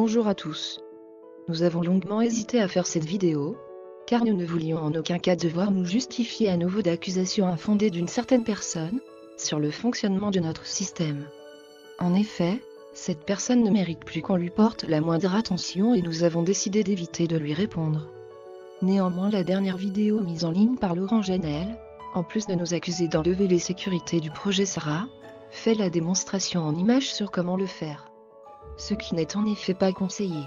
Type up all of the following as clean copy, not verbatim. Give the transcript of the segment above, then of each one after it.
Bonjour à tous. Nous avons longuement hésité à faire cette vidéo, car nous ne voulions en aucun cas devoir nous justifier à nouveau d'accusations infondées d'une certaine personne, sur le fonctionnement de notre système. En effet, cette personne ne mérite plus qu'on lui porte la moindre attention et nous avons décidé d'éviter de lui répondre. Néanmoins, la dernière vidéo mise en ligne par Laurent Janel, en plus de nous accuser d'enlever les sécurités du projet Sarah, fait la démonstration en images sur comment le faire. Ce qui n'est en effet pas conseillé.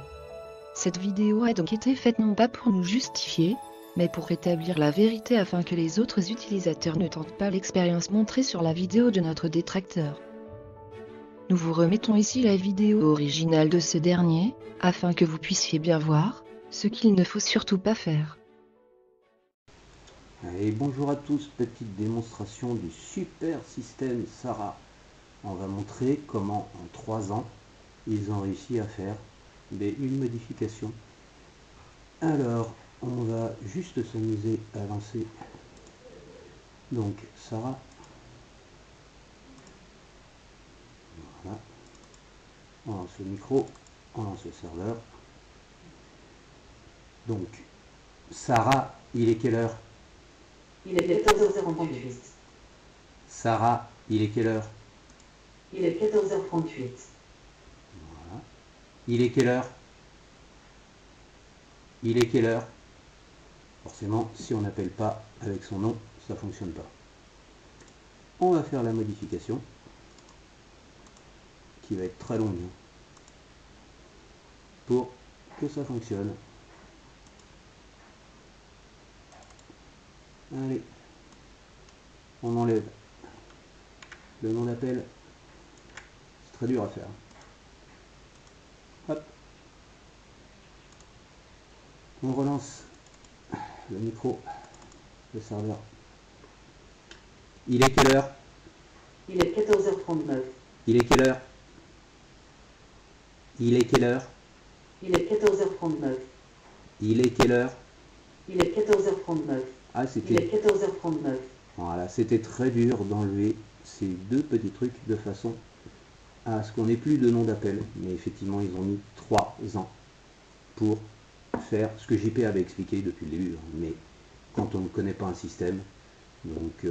Cette vidéo a donc été faite non pas pour nous justifier, mais pour rétablir la vérité afin que les autres utilisateurs ne tentent pas l'expérience montrée sur la vidéo de notre détracteur. Nous vous remettons ici la vidéo originale de ce dernier, afin que vous puissiez bien voir ce qu'il ne faut surtout pas faire. Et bonjour à tous, petite démonstration du super système Sarah. On va montrer comment en 3 ans ils ont réussi à faire une modification. Alors on va juste s'amuser à lancer donc Sarah. Voilà. On lance le micro, on lance le serveur. Donc Sarah, il est quelle heure? Il est 14h38. Sarah, il est quelle heure? Il est 14h38. Voilà. Il est quelle heure? Il est quelle heure? Forcément, si on n'appelle pas avec son nom, ça ne fonctionne pas. On va faire la modification, qui va être très longue, pour que ça fonctionne. Allez, on enlève le nom d'appel. C'est très dur à faire. Hop. On relance le micro, le serveur. Il est quelle heure? Il est 14h39. Il est quelle heure? Il est quelle heure? Il est 14h39. Il est quelle heure? Il est 14h39. Ah, Il c'était... est 14h39. Voilà, c'était très dur d'enlever ces deux petits trucs de façon à ce qu'on n'ait plus de nom d'appel. Mais effectivement, ils ont mis 3 ans pour faire ce que JP avait expliqué depuis le début. Mais quand on ne connaît pas un système, donc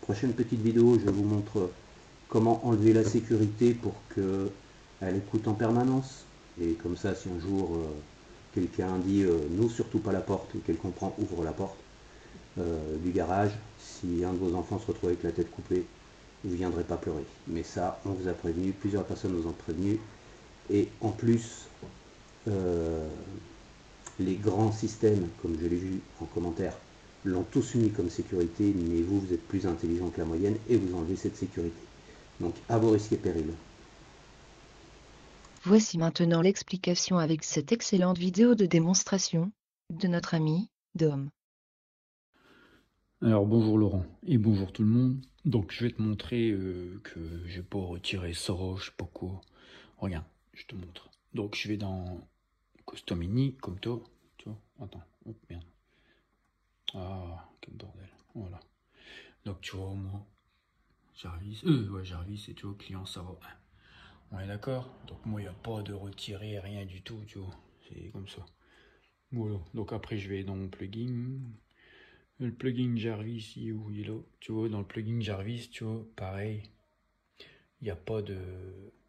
prochaine petite vidéo, je vous montre comment enlever la sécurité pour qu'elle écoute en permanence. Et comme ça, si un jour quelqu'un dit n'ouvre surtout pas la porte, et qu'elle comprend ouvre la porte du garage, si un de vos enfants se retrouve avec la tête coupée, vous ne viendrez pas pleurer. Mais ça, on vous a prévenu, plusieurs personnes nous ont prévenu. Et en plus, les grands systèmes, comme je l'ai vu en commentaire, l'ont tous mis comme sécurité, mais vous, vous êtes plus intelligent que la moyenne et vous enlevez cette sécurité. Donc, à vos risques et périls. Voici maintenant l'explication avec cette excellente vidéo de démonstration de notre ami Dom. Alors bonjour Laurent et bonjour tout le monde. Donc je vais te montrer que j'ai pas retiré ça, je sais pas quoi. Regarde, je te montre. Donc je vais dans Custom Mini comme toi. Tu vois, attends, hop, merde. Ah, quel bordel. Voilà. Donc tu vois moi, Jarvis, Jarvis et tu vois, client ça va. On est d'accord? Donc moi il n'y a pas de retirer, rien du tout, tu vois. C'est comme ça. Voilà. Donc après je vais dans mon plugin. Le plugin Jarvis, où il est là, tu vois, dans le plugin Jarvis, tu vois, pareil, il n'y a pas de,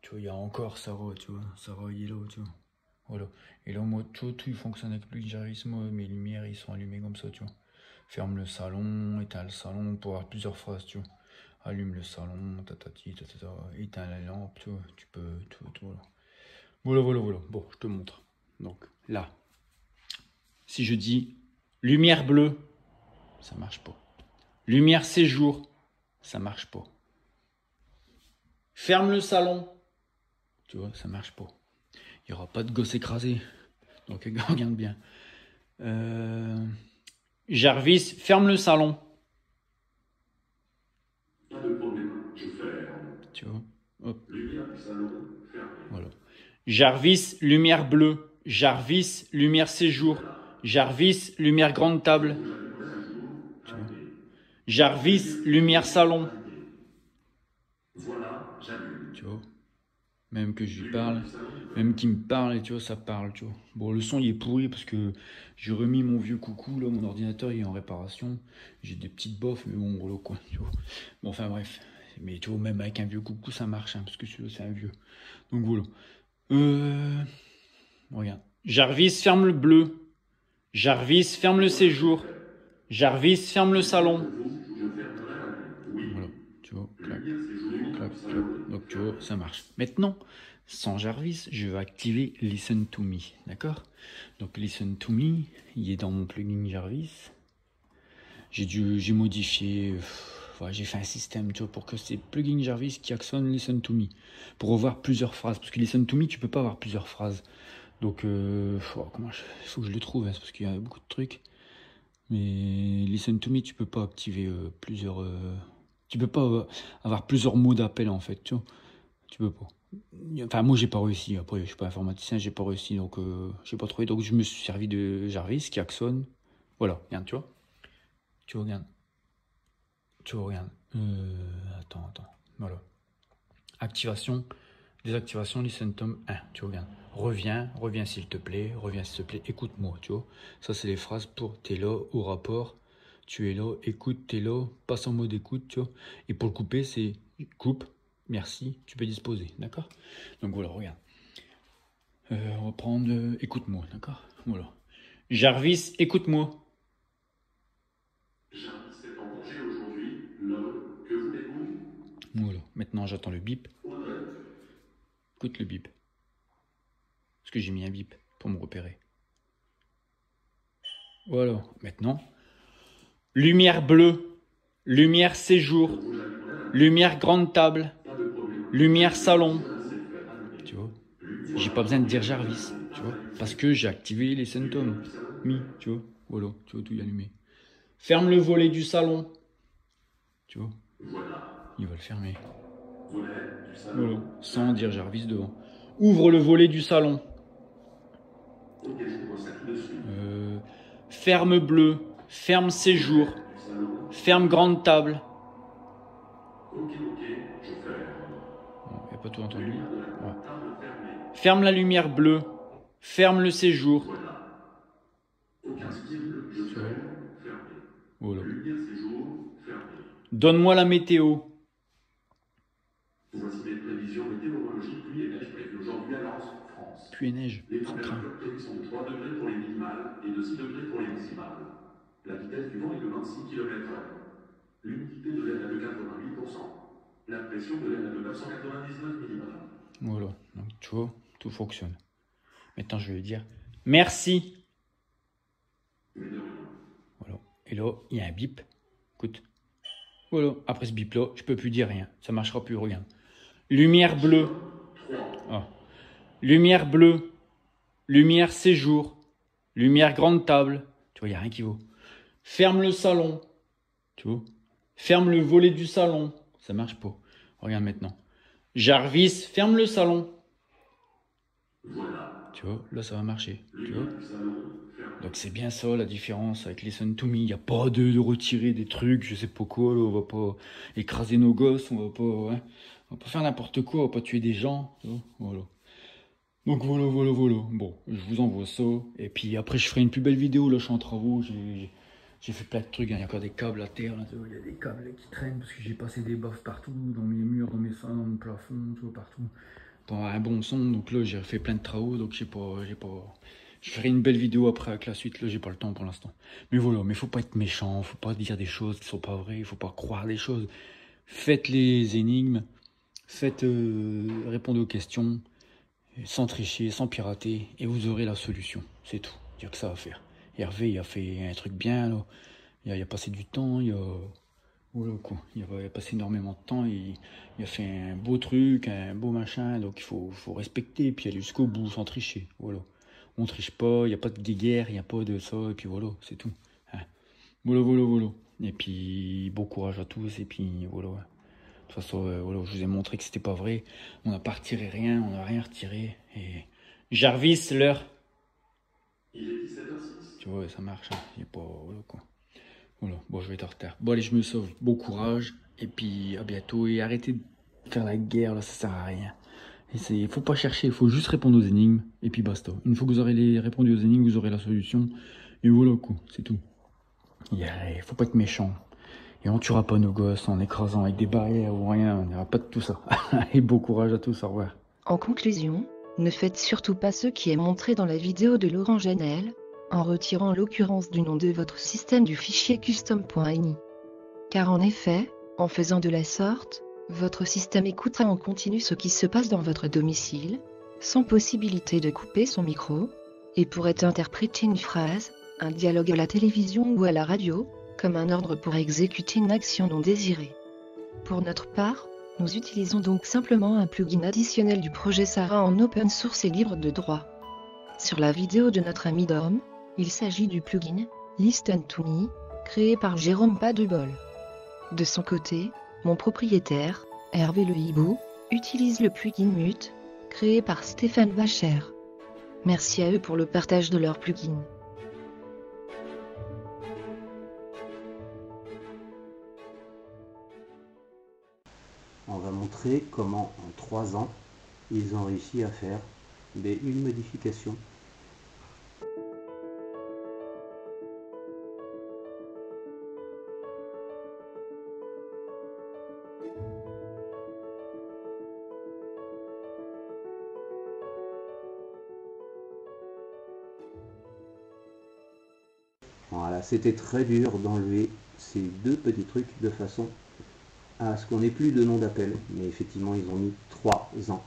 tu vois, il y a encore Sarah, tu vois, Sarah Yellow, tu vois, voilà. Et là, moi, tout fonctionne avec le plugin Jarvis, moi, mes lumières, ils sont allumés comme ça, tu vois. Ferme le salon, éteins le salon, pour avoir plusieurs phrases, tu vois. Allume le salon, tatati, tatata, éteins la lampe, tu vois, tu peux, tout, voilà. Voilà, bon, je te montre. Donc, là, si je dis lumière bleue, ça marche pas. Lumière séjour, ça marche pas. Ferme le salon, tu vois, ça marche pas. Il n'y aura pas de gosse écrasé. Donc regarde bien. Jarvis, ferme le salon. Pas de problème, je ferme. Tu vois, hop, Lumière du salon, fermée. voilà. Jarvis, lumière bleue. Jarvis, lumière séjour. Jarvis, lumière grande table. Tu vois. Jarvis, lumière salon. Voilà, j'allume. Tu vois. Même que je lui parle, même qu'il me parle, et tu vois, ça parle, tu vois. Bon, le son, il est pourri parce que j'ai remis mon vieux coucou, là, mon ordinateur, il est en réparation. J'ai des petites boffes, mais bon, voilà, quoi, tu vois. Bon, enfin, bref. Mais tu vois, même avec un vieux coucou, ça marche, hein, parce que celui-là, c'est un vieux. Donc, voilà. Regarde. Jarvis, ferme le bleu. Jarvis, ferme le séjour. Jarvis, ferme le salon. Voilà, tu vois, clac, clac, clac. Donc, tu vois, ça marche. Maintenant, sans Jarvis, je vais activer Listen to Me, d'accord? Donc, Listen to Me, il est dans mon plugin Jarvis. J'ai modifié, j'ai fait un système, tu vois, pour que c'est plugin Jarvis qui actionne Listen to Me, pour avoir plusieurs phrases. Parce que Listen to Me, tu peux pas avoir plusieurs phrases. Donc, il faut que je le trouve, hein, parce qu'il y a beaucoup de trucs. Mais Listen to Me, tu peux pas activer plusieurs... tu peux pas avoir plusieurs mots d'appel, en fait, tu vois. Tu peux pas. Enfin, moi, j'ai pas réussi. Après, je suis pas informaticien, j'ai pas réussi, donc j'ai pas trouvé. Donc, je me suis servi de Jarvis qui actionne. Voilà, regarde, tu vois. Tu regardes. Tu regardes. Attends. Voilà. Activation. Désactivation, listen to me 1. Tu regardes. Reviens s'il te plaît. Écoute-moi, tu vois. Ça, c'est les phrases pour t'es là, au rapport. Tu es là, écoute, t'es là, passe en mode écoute, tu vois. Et pour le couper, c'est coupe, merci, tu peux disposer, d'accord? Donc voilà, regarde. On va prendre écoute-moi, d'accord? Voilà. Jarvis, écoute-moi. Jarvis est en congé aujourd'hui. Lol, que voulez-vous? Voilà. Maintenant, j'attends le bip. Audrey. Écoute le bip. Parce que j'ai mis un bip pour me repérer. Voilà. Maintenant, lumière bleue, lumière séjour, lumière grande table, lumière salon. Tu vois, j'ai pas besoin de dire Jarvis, tu vois, parce que j'ai activé les symptômes. Tu vois, voilà, tu vois, tout y allumé. Ferme le volet du salon. Tu vois, il va le fermer. Voilà, sans dire Jarvis devant. Ouvre le volet du salon. Ferme bleu, ferme séjour, ferme grande table. Ok, je ferme. Bon, il n'y a pas tout entendu. Ouais. Ferme la lumière bleue, ferme le séjour. Aucun cible, je ferme, fermé. Voilà. Lumière séjour, fermé. Donne-moi la météo. Voici mes prévisions météorologiques, pluie et neige prévues aujourd'hui à Lens, France. Pluie et neige. Les températures prévues sont de 3 degrés pour les minimales et de 6 degrés pour les maximales. La vitesse du vent est de 26 km/h. L'humidité de l'air est de 88%. La pression de l'air est de 999 mm. Voilà. Donc, tu vois, tout fonctionne. Maintenant, je vais dire merci. Voilà. Et là, il y a un bip. Écoute. Voilà. Après ce bip-là, je peux plus dire rien. Ça marchera plus. Regarde. Lumière bleue. Ah. Lumière bleue. Lumière séjour. Lumière grande table. Tu vois, il n'y a rien qui vaut. Ferme le salon. Tu vois. Ferme le volet du salon. Ça marche pas. Regarde maintenant. Jarvis, ferme le salon. Voilà. Tu vois, là ça va marcher. Tu vois. Donc c'est bien ça la différence avec Listen to Me. Il n'y a pas de retirer des trucs, je sais pas quoi. Là, on va pas écraser nos gosses, on va pas faire n'importe quoi, on va pas tuer des gens. Tu vois, voilà. Donc voilà. Bon, je vous envoie ça. Et puis après je ferai une plus belle vidéo. Là je suis en travaux, j'ai fait plein de trucs. Il y a encore des câbles à terre. Là, il y a des câbles qui traînent parce que j'ai passé des baffes partout, dans mes murs, dans mes salles, dans le plafond, tu vois, partout. Pour avoir un bon son. Donc là j'ai fait plein de travaux. Donc je ferai une belle vidéo après avec la suite. Là j'ai pas le temps pour l'instant. Mais voilà, mais faut pas être méchant. Faut pas dire des choses qui sont pas vraies. Faut pas croire des choses. Faites les énigmes. Répondez aux questions. Sans tricher, sans pirater, et vous aurez la solution. C'est tout. Il n'y a que ça à faire. Hervé, il a fait un truc bien, là. Il a passé du temps, voilà, quoi. Il a passé énormément de temps, il a fait un beau truc, un beau machin, donc il faut respecter, et puis aller jusqu'au bout, sans tricher, voilà. On triche pas, il n'y a pas de guéguerre, il n'y a pas de ça, et puis voilà, c'est tout. Hein. Voilà. Et puis, bon courage à tous, et puis voilà. De toute façon, voilà, je vous ai montré que c'était pas vrai. On n'a pas retiré rien, on n'a rien retiré. Et Jarvis, l'heure. Il est 17h06. Tu vois, ça marche. Hein. Il est pas. Voilà quoi. Voilà, bon, je vais être en retard. Bon, allez, je me sauve. Bon courage. Et puis, à bientôt. Et arrêtez de faire la guerre, là, ça sert à rien. Il faut pas chercher, il faut juste répondre aux énigmes, et puis basta. Une fois que vous aurez répondu aux énigmes, vous aurez la solution, et voilà quoi, c'est tout. Il faut pas être méchant. Et on tuera pas nos gosses en écrasant avec des barrières ou rien, il n'y aura pas de tout ça. Et bon courage à tous, au revoir. En conclusion, ne faites surtout pas ce qui est montré dans la vidéo de Laurent Janel, en retirant l'occurrence du nom de votre système du fichier custom.ini. Car en effet, en faisant de la sorte, votre système écoutera en continu ce qui se passe dans votre domicile, sans possibilité de couper son micro, et pourrait interpréter une phrase, un dialogue à la télévision ou à la radio, comme un ordre pour exécuter une action non désirée. Pour notre part, nous utilisons donc simplement un plugin additionnel du projet Sarah en open source et libre de droit. Sur la vidéo de notre ami Dom, il s'agit du plugin Listen to Me, créé par Jérôme Padebol. De son côté, mon propriétaire, Hervé Le Hibou, utilise le plugin Mute, créé par Stéphane Vacher. Merci à eux pour le partage de leur plugin. On va montrer comment en 3 ans, ils ont réussi à faire une modification. Voilà, c'était très dur d'enlever ces 2 petits trucs de façon à ce qu'on n'ait plus de nom d'appel. Mais effectivement, ils ont mis 3 ans.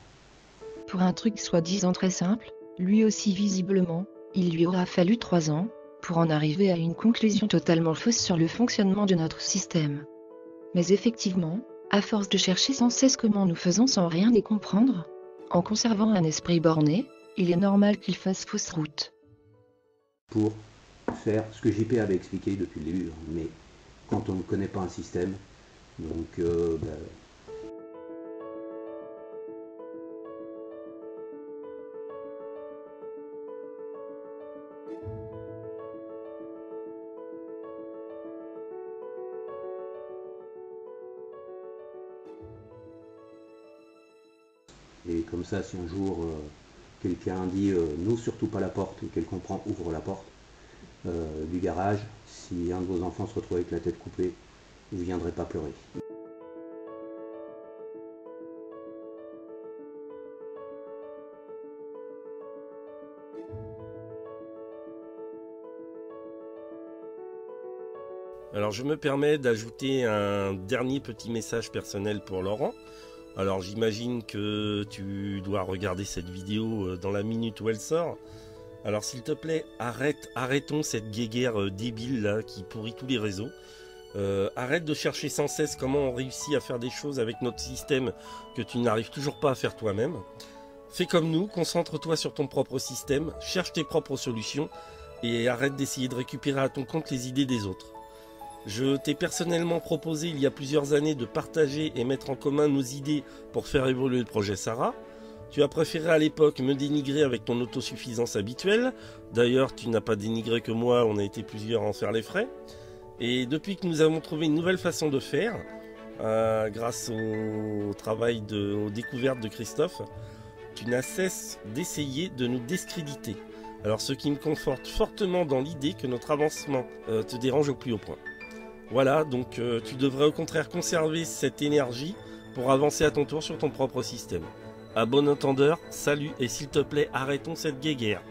Pour un truc soi-disant très simple, lui aussi visiblement, il lui aura fallu 3 ans, pour en arriver à une conclusion totalement fausse sur le fonctionnement de notre système. Mais effectivement, à force de chercher sans cesse comment nous faisons sans rien y comprendre, en conservant un esprit borné, il est normal qu'il fasse fausse route. Pour faire ce que JP avait expliqué depuis le début, mais quand on ne connaît pas un système, donc et comme ça, si un jour quelqu'un dit n'ouvre surtout pas la porte, et qu'elle comprend ouvre la porte du garage, si un de vos enfants se retrouve avec la tête coupée, vous ne viendrez pas pleurer. Alors je me permets d'ajouter un dernier petit message personnel pour Laurent. Alors j'imagine que tu dois regarder cette vidéo dans la minute où elle sort. Alors s'il te plaît, arrêtons cette guéguerre débile là qui pourrit tous les réseaux. Arrête de chercher sans cesse comment on réussit à faire des choses avec notre système que tu n'arrives toujours pas à faire toi-même. Fais comme nous, concentre-toi sur ton propre système, cherche tes propres solutions et arrête d'essayer de récupérer à ton compte les idées des autres. Je t'ai personnellement proposé il y a plusieurs années de partager et mettre en commun nos idées pour faire évoluer le projet Sarah. Tu as préféré à l'époque me dénigrer avec ton autosuffisance habituelle. D'ailleurs, tu n'as pas dénigré que moi, on a été plusieurs à en faire les frais. Et depuis que nous avons trouvé une nouvelle façon de faire, grâce au travail aux découvertes de Christophe, tu n'as cesse d'essayer de nous discréditer. Alors ce qui me conforte fortement dans l'idée que notre avancement te dérange au plus haut point. Voilà, donc tu devrais au contraire conserver cette énergie pour avancer à ton tour sur ton propre système. À bon entendeur, salut et s'il te plaît, arrêtons cette guéguerre.